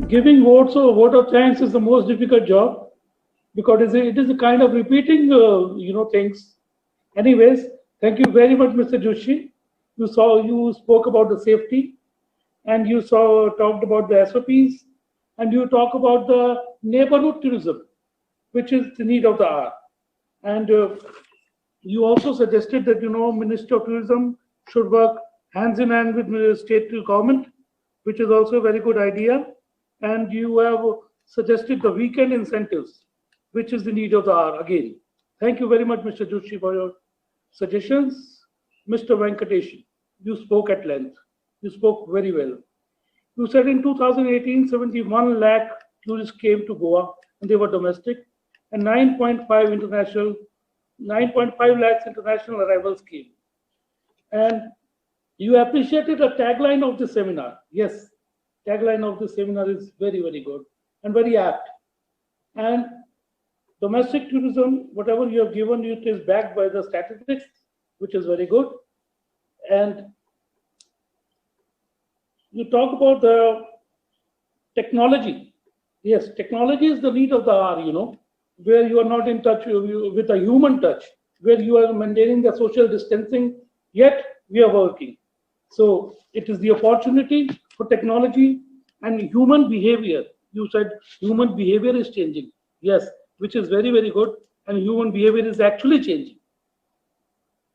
Giving votes or vote of thanks is the most difficult job because it is a kind of repeating, things. Anyways, thank you very much, Mr. Joshi. You spoke about the safety, and you talked about the SOPs, and you talk about the neighborhood tourism, which is the need of the hour. And you also suggested that Ministry of Tourism should work hands in hand with the state government, which is also a very good idea. And you have suggested the weekend incentives, which is the need of the hour again. Thank you very much, Mr. Joshi, for your suggestions. Mr. Venkatesh, you spoke at length. You spoke very well. You said in 2018, 71 lakh tourists came to Goa, and they were domestic, and 9.5 lakhs international arrivals came. And you appreciated the tagline of the seminar. Yes, tagline of the seminar is very, very good and very apt. And domestic tourism, whatever you have given, it is backed by the statistics, which is very good. And you talk about the technology. Yes, technology is the need of the hour, where you are not in touch with a human touch, where you are maintaining the social distancing, yet we are working. So it is the opportunity for technology and human behavior. You said human behavior is changing. Yes, which is very, very good. And human behavior is actually changing.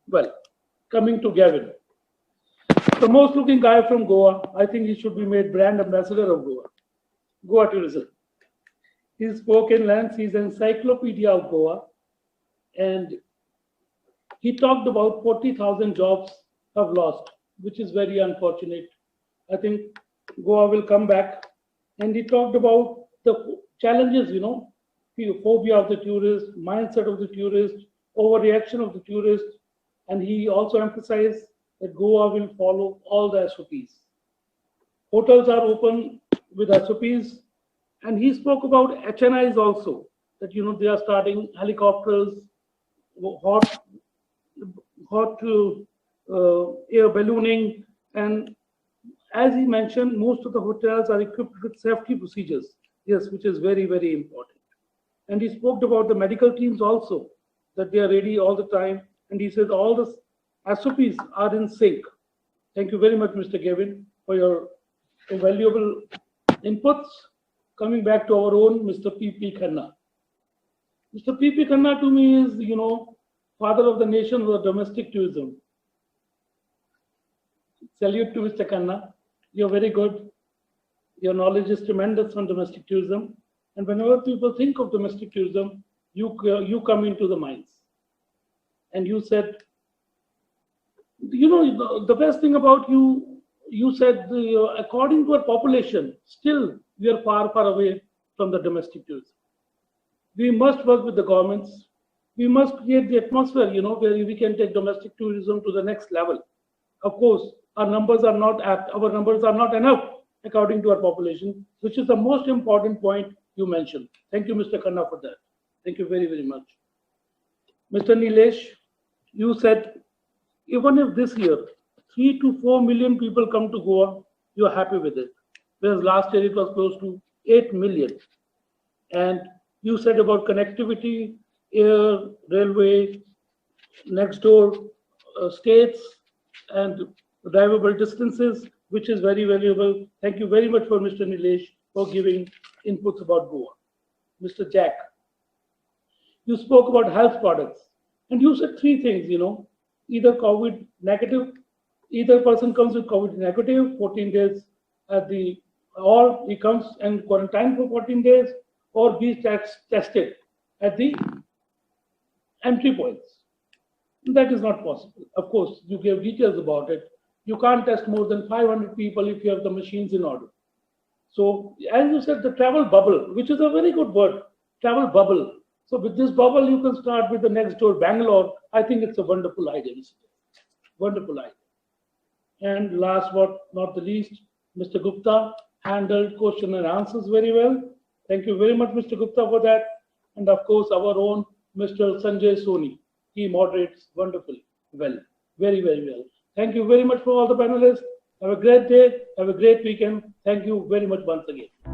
Well, coming to Gavin, the most looking guy from Goa, I think he should be made brand ambassador of Goa. Goa tourism. He spoke in length. He's an encyclopedia of Goa. And he talked about 40,000 jobs have lost, which is very unfortunate. I think Goa will come back. And he talked about the challenges, phobia of the tourist, mindset of the tourist, overreaction of the tourist. And he also emphasized that Goa will follow all the SOPs. Hotels are open with SOPs. And he spoke about HNIs also, that, they are starting helicopters, hot air ballooning. And as he mentioned, most of the hotels are equipped with safety procedures. Yes, which is very, very important. And he spoke about the medical teams also, that they are ready all the time. And he said all the SOPs are in sync. Thank you very much, Mr. Gavin, for your valuable inputs. Coming back to our own Mr. P.P. Khanna. Mr. P.P. Khanna to me is, father of the nation of the domestic tourism. Salute to Mr. Khanna. You're very good. Your knowledge is tremendous on domestic tourism. And whenever people think of domestic tourism, you come into the minds. And you said, the best thing about you said, according to our population, still we are far, far away from the domestic tourism. We must work with the governments. We must create the atmosphere, where we can take domestic tourism to the next level. Of course, our numbers are not apt. Our numbers are not enough according to our population, which is the most important point you mentioned. Thank you, Mr. Khanna, for that. Thank you very, very much. Mr. Nilesh, you said, even if this year 3 to 4 million people come to Goa, you are happy with it. Whereas last year it was close to 8 million. And you said about connectivity, air, railway, next door states, and drivable distances, which is very valuable. Thank you very much for Mr. Nilesh for giving inputs about Goa. Mr. Jack, you spoke about health products, and you said three things, either COVID negative, either person comes with COVID negative, 14 days or he comes and quarantine for 14 days, or be tested at the entry points. That is not possible. Of course, you gave details about it. You can't test more than 500 people if you have the machines in order. So, as you said, the travel bubble, which is a very good word, travel bubble. So, with this bubble, you can start with the next door, Bangalore. I think it's a wonderful idea. Wonderful idea. And last but not the least, Mr. Gupta handled question and answers very well. Thank you very much, Mr. Gupta, for that. And of course, our own Mr. Sanjay Soni. He moderates wonderfully well, very, very well. Thank you very much for all the panelists. Have a great day. Have a great weekend. Thank you very much once again.